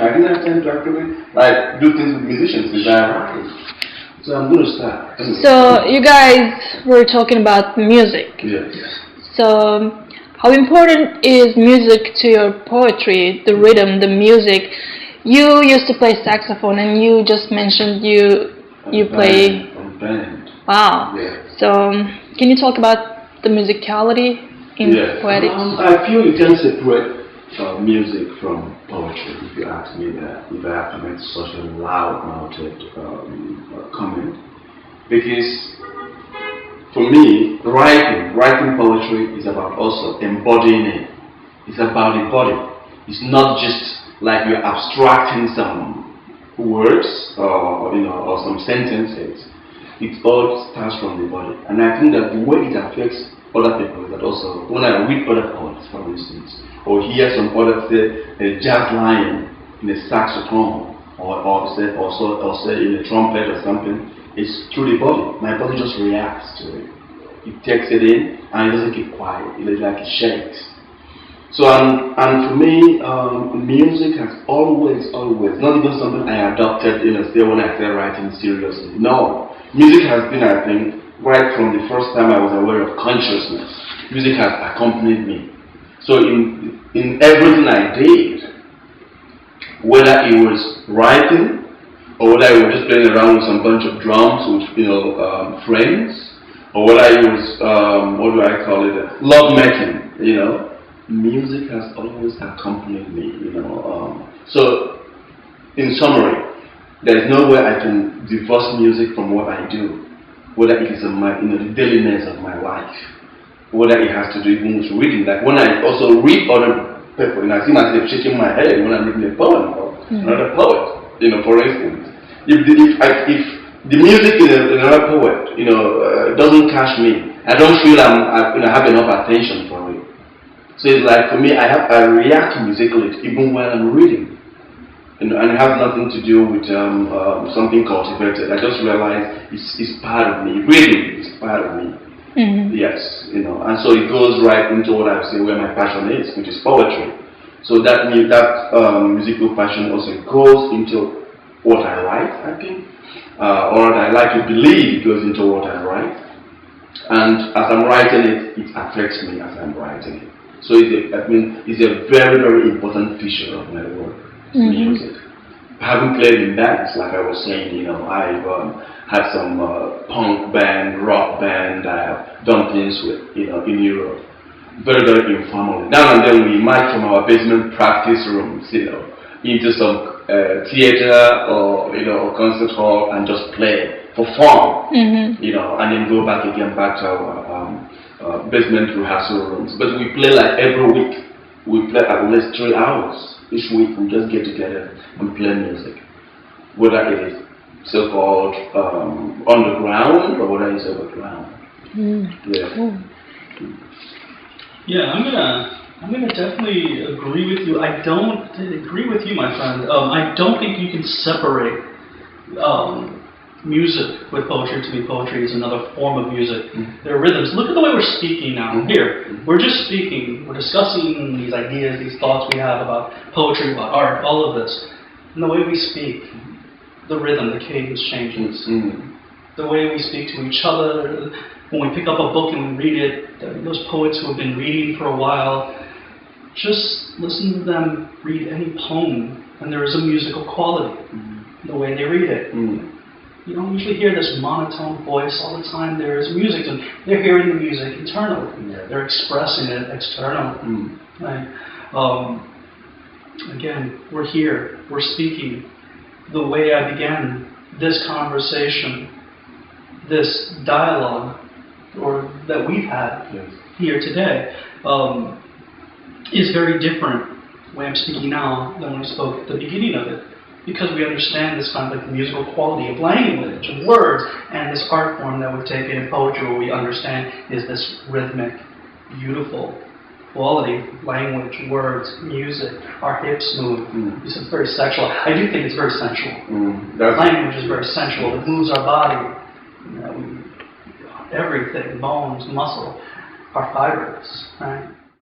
I didn't have time to actually like do things with musicians since I arrived. So I'm going to start. Anyway. So you guys were talking about music. Yes. So how important is music to your poetry, the rhythm, the music? You used to play saxophone and you just mentioned you play... band. Wow. Yeah. So can you talk about the musicality in poetics? I feel you can separate music from poetry, if you ask me that, if I have to make such a loud-mouthed comment. Because for me, writing poetry is about also embodying it. It's about the body. It's not just like you're abstracting some words or some sentences. It all starts from the body. And I think that the way it affects other people is that also when I read other poets, for instance, or hear some other, say, a jazz line in a saxophone or say in a trumpet or something, it's through the body. My body just reacts to it. It takes it in and it doesn't keep quiet. It's like it shakes. So and for me, music has always, not even something I adopted, say when I started writing seriously. No, music has been, I think, right from the first time I was aware of consciousness. Music has accompanied me. So in everything I did, whether it was writing or whether it was just playing around with some bunch of drums with friends, or whether it was what do I call it, love making, music has always accompanied me, So, in summary, there's no way I can divorce music from what I do, whether it is the dailiness of my life, whether it has to do even with reading. Like when I also read other people, and I see myself shaking my head when I'm reading a poem or another poet, for instance. If the music in another poet, doesn't catch me, I don't feel I have enough attention for it. So it's like for me, I react musically even while I'm reading, and it has nothing to do with something cultivated. I just realize it's part of me. Reading is part of me. Mm-hmm. Yes, and so it goes right into what I say where my passion is, which is poetry. So that musical passion also goes into what I write, I think, or I like to believe it goes into what I write. And as I'm writing it, it affects me as I'm writing it. So it's a very, very important feature of my work, music. Having played in bands, like I was saying, I've had some punk band, rock band I have done things with, in Europe. Very, very informally. Now and then we might from our basement practice rooms, into some theater or concert hall and just play for fun, and then go back to our basement rehearsal rooms. But we play like every week. We play at least 3 hours each week. We just get together and play music, whether it is so-called underground or whether it's overground. Yeah, I'm gonna definitely agree with you. I don't agree with you, my friend. I don't think you can separate music with poetry. To me, poetry is another form of music. There are rhythms. Look at the way we're speaking now. Here, we're just speaking. We're discussing these ideas, these thoughts we have about poetry, about art, all of this. And the way we speak, the rhythm, the cadence changes. The way we speak to each other, when we pick up a book and we read it, those poets who have been reading for a while, just listen to them read any poem, and there is a musical quality in the way they read it. You don't usually hear this monotone voice all the time. There is music, and they're hearing the music internally. They're expressing it externally. Right? Again, we're here, we're speaking. The way I began this conversation, this dialogue, or that we've had here today, is very different the way I'm speaking now than when we spoke at the beginning of it. Because we understand this kind of like the musical quality of language and words, and this art form that we've taken in poetry, where we understand is this rhythmic, beautiful quality, language, words, music, our hips move. It's very sexual. I do think it's very sensual. Language is very sensual. It moves our body. Everything, bones, muscle, our fibers, right?